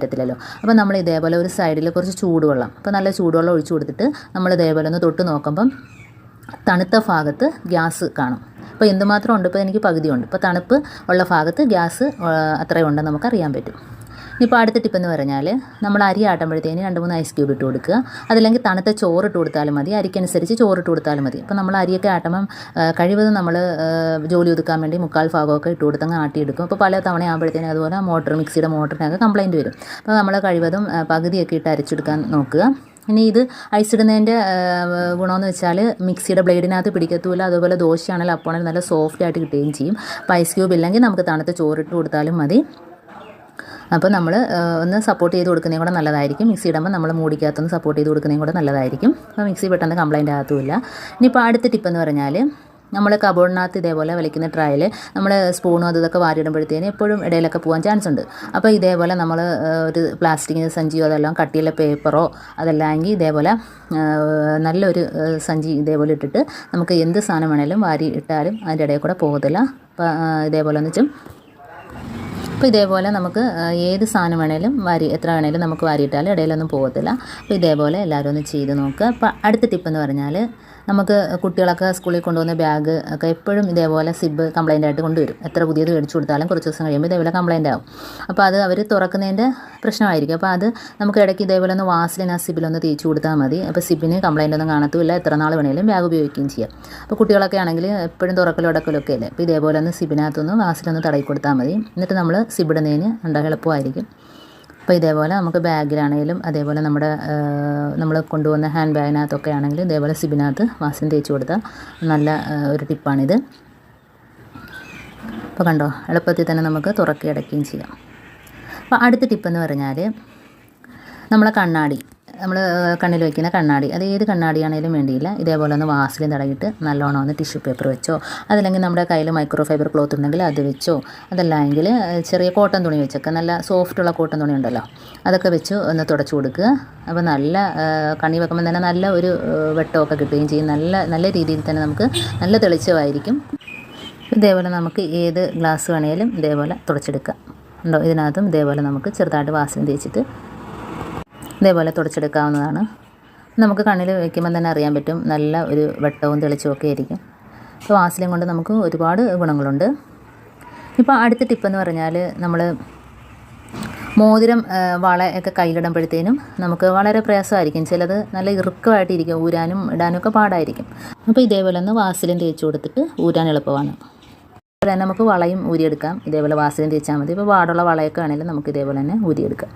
പറ്റത്തില്ലല്ലോ. അപ്പോൾ നമ്മൾ ഇതേപോലെ ഒരു സൈഡിൽ കുറച്ച് ചൂടുവെള്ളം, അപ്പോൾ നല്ല ചൂടുവെള്ളം ഒഴിച്ചു കൊടുത്തിട്ട് നമ്മൾ ഇതേപോലെ ഒന്ന് തൊട്ട് നോക്കുമ്പം തണുത്ത ഭാഗത്ത് ഗ്യാസ് കാണും. അപ്പോൾ എന്തുമാത്രം ഉണ്ട്, ഇപ്പോൾ എനിക്ക് പകുതിയുണ്ട്. ഇപ്പോൾ തണുപ്പ് ഉള്ള ഭാഗത്ത് ഗ്യാസ് അത്രയും ഉണ്ടെന്ന് നമുക്കറിയാൻ പറ്റും. ഇപ്പോൾ അടുത്ത ടിപ്പെന്ന് പറഞ്ഞാൽ നമ്മൾ അരി ആട്ടുമ്പോഴത്തേന് 2-3 ഐസ് ക്യൂബ് ഇട്ട് കൊടുക്കുക. അതല്ലെങ്കിൽ തണുത്ത ചോറ് ഇട്ട് കൊടുത്താലും മതി, അരിക്കനുസരിച്ച് ചോറ് ഇട്ട് കൊടുത്താലും മതി. അപ്പോൾ നമ്മൾ അരിയൊക്കെ ആട്ടുമ്പം കഴിവതും നമ്മൾ ജോലി ഒതുക്കാൻ വേണ്ടി 3/4 ഭാഗമൊക്കെ ഇട്ട് കൊടുത്തങ്ങ് ആട്ടിയെടുക്കും. അപ്പോൾ പല തവണ ആകുമ്പോഴത്തേനും അതുപോലെ മിക്സിയുടെ മോട്ടറിനൊക്കെ കംപ്ലയിൻറ്റ് വരും. അപ്പോൾ നമ്മൾ കഴിവതും പകുതിയൊക്കെ ഇട്ട് അരച്ചെടുക്കാൻ നോക്കുക. ഇനി ഇത് ഐസിടുന്നതിൻ്റെ ഗുണമെന്ന് വെച്ചാൽ മിക്സിയുടെ ബ്ലേഡിനകത്ത് പിടിക്കത്തുമില്ല. അതുപോലെ ദോശയാണെങ്കിലും അപ്പോഴാണെങ്കിൽ നല്ല സോഫ്റ്റ് ആയിട്ട് കിട്ടുകയും ചെയ്യും. അപ്പോൾ ഐസ് ക്യൂബ് ഇല്ലെങ്കിൽ നമുക്ക് തണുത്ത ചോറിട്ട് കൊടുത്താലും മതി. അപ്പോൾ നമ്മൾ ഒന്ന് സപ്പോർട്ട് ചെയ്ത് കൊടുക്കുന്നതും കൂടെ നല്ലതായിരിക്കും. മിക്സി ഇടുമ്പോൾ നമ്മൾ മൂടിക്കകത്തൊന്ന് സപ്പോർട്ട് ചെയ്ത് കൊടുക്കുന്നതും കൂടെ നല്ലതായിരിക്കും. അപ്പോൾ മിക്സി പെട്ടെന്ന് കംപ്ലയിൻ്റ് ആകത്തുമില്ല. ഇനിയിപ്പോൾ അടുത്ത ടിപ്പെന്ന് പറഞ്ഞാൽ നമ്മൾ കബോർഡിനകത്ത് ഇതേപോലെ വലിക്കുന്ന ട്രയൽ നമ്മൾ സ്പൂണും ഇതൊക്കെ വാരിയിടുമ്പോഴത്തേന് എപ്പോഴും ഇടയിലൊക്കെ പോകാൻ ചാൻസ് ഉണ്ട്. അപ്പോൾ ഇതേപോലെ നമ്മൾ ഒരു പ്ലാസ്റ്റിക്കിൻ്റെ സഞ്ചിയോ അതെല്ലാം കട്ടിയുള്ള പേപ്പറോ അതല്ലെങ്കിൽ ഇതേപോലെ നല്ലൊരു സഞ്ചി ഇതേപോലെ ഇട്ടിട്ട് നമുക്ക് എന്ത് സാധനം വേണേലും വാരി ഇട്ടാലും അതിൻ്റെ ഇടയിൽ കൂടെ പോകത്തില്ല. അപ്പോൾ ഇതേപോലെ എന്ന് വെച്ചും അപ്പോൾ ഇതേപോലെ നമുക്ക് ഏത് സാധനം വേണേലും എത്ര വേണേലും നമുക്ക് വാരിയിട്ടാലും ഇടയിലൊന്നും പോകത്തില്ല. അപ്പോൾ ഇതേപോലെ എല്ലാവരും ഒന്ന് ചെയ്ത് നോക്കുക. അപ്പോൾ അടുത്ത ടിപ്പെന്ന് പറഞ്ഞാൽ നമുക്ക് കുട്ടികളൊക്കെ സ്കൂളിൽ കൊണ്ടുപോകുന്ന ബാഗ് ഒക്കെ എപ്പോഴും ഇതേപോലെ സിബ് കംപ്ലയിൻ്റ് ആയിട്ട് കൊണ്ടുവരും. എത്ര പുതിയത് മേടിച്ചു കൊടുത്താലും കുറച്ച് ദിവസം കഴിയുമ്പോൾ ഇതേപോലെ കംപ്ലയിൻ്റ് ആവും. അപ്പോൾ അത് അവർ തുറക്കുന്നതിൻ്റെ പ്രശ്നമായിരിക്കും. അപ്പോൾ അത് നമുക്ക് ഇടയ്ക്ക് ഇതേപോലെ ഒന്ന് വാസലിൻ ആ സിബിലൊന്ന് തേച്ച് കൊടുത്താൽ മതി. അപ്പോൾ സിബിന് കംപ്ലയിൻ്റ് ഒന്നും കാണത്തുമില്ല, എത്ര നാൾ വേണേലും ബാഗ് ഉപയോഗിക്കുകയും ചെയ്യാം. അപ്പോൾ കുട്ടികളൊക്കെ ആണെങ്കിൽ എപ്പോഴും തുറക്കലും അടക്കലൊക്കെ അല്ലേ. അപ്പോൾ ഇതേപോലെ ഒന്ന് സിബിനകത്തൊന്ന് വാസലൊന്ന് തടയി കൊടുത്താൽ മതി. എന്നിട്ട് നമ്മൾ സിബിടുന്നതിന് എളുപ്പമായിരിക്കും. അപ്പോൾ ഇതേപോലെ നമുക്ക് ബാഗിലാണെങ്കിലും അതേപോലെ നമ്മൾ കൊണ്ടുപോകുന്ന ഹാൻഡ് ബാഗിനകത്തൊക്കെ ആണെങ്കിലും ഇതേപോലെ സിബിനകത്ത് വാസലിൻ തേച്ച് കൊടുത്താൽ നല്ല ഒരു ടിപ്പാണിത്. അപ്പോൾ കണ്ടോ, എളുപ്പത്തിൽ തന്നെ നമുക്ക് തുറക്കി അടയ്ക്കുകയും ചെയ്യാം. അപ്പോൾ അടുത്ത ടിപ്പെന്ന് പറഞ്ഞാൽ നമ്മളെ കണ്ണാടി, നമ്മൾ കണ്ണിൽ വയ്ക്കുന്ന കണ്ണാടി, അത് ഏത് കണ്ണാടിയാണെങ്കിലും വേണ്ടിയില്ല, ഇതേപോലെ ഒന്ന് വാസലിൻ തടയിട്ട് നല്ലോണം ഒന്ന് ടിഷ്യൂ പേപ്പർ വെച്ചോ, അതല്ലെങ്കിൽ നമ്മുടെ കയ്യിൽ മൈക്രോ ഫൈബർ ക്ലോത്ത് ഉണ്ടെങ്കിൽ അത് വെച്ചോ, അതല്ലെങ്കിൽ ചെറിയ കോട്ടൺ തുണി വെച്ചൊക്കെ, നല്ല സോഫ്റ്റുള്ള കോട്ടൺ തുണി ഉണ്ടല്ലോ, അതൊക്കെ വെച്ച് ഒന്ന് തുടച്ചു കൊടുക്കുക. അപ്പോൾ നല്ല കണ്ണി വെക്കുമ്പോൾ തന്നെ നല്ല ഒരു വെട്ടമൊക്കെ കിട്ടുകയും ചെയ്യും. നല്ല രീതിയിൽ തന്നെ നമുക്ക് നല്ല തെളിച്ചമായിരിക്കും. ഇതേപോലെ നമുക്ക് ഏത് ഗ്ലാസ് വേണേലും ഇതേപോലെ തുടച്ചെടുക്കാം. ഉണ്ടോ, ഇതിനകത്തും ഇതേപോലെ നമുക്ക് ചെറുതായിട്ട് വാസലിൻ തേച്ചിട്ട് ഇതേപോലെ തുടച്ചെടുക്കാവുന്നതാണ്. നമുക്ക് കണ്ണിൽ വയ്ക്കുമ്പോൾ തന്നെ അറിയാൻ പറ്റും, നല്ല ഒരു വെട്ടവും തെളിച്ചവും ഒക്കെ ആയിരിക്കും. അപ്പോൾ വാസലിൻ കൊണ്ട് നമുക്ക് ഒരുപാട് ഗുണങ്ങളുണ്ട്. ഇപ്പോൾ അടുത്ത ടിപ്പെന്ന് പറഞ്ഞാൽ നമ്മൾ മോതിരം വളയൊക്കെ കയ്യിലിടുമ്പോഴത്തേനും നമുക്ക് വളരെ പ്രയാസമായിരിക്കും. ചിലത് നല്ല ഇറുക്കമായിട്ടിരിക്കും, ഊരാനും ഇടാനും ഒക്കെ പാടായിരിക്കും. അപ്പോൾ ഇതേപോലെ ഒന്ന് വാസലിൻ തേച്ച് കൊടുത്തിട്ട് ഊരാൻ എളുപ്പമാണ്. അതുപോലെ തന്നെ നമുക്ക് വളയും ഊരിയെടുക്കാം. ഇതേപോലെ വാസലിൻ തേച്ചാൽ മതി. ഇപ്പോൾ പാടുള്ള വളയൊക്കെ ആണെങ്കിലും നമുക്ക് ഇതേപോലെ തന്നെ ഊരിയെടുക്കാം.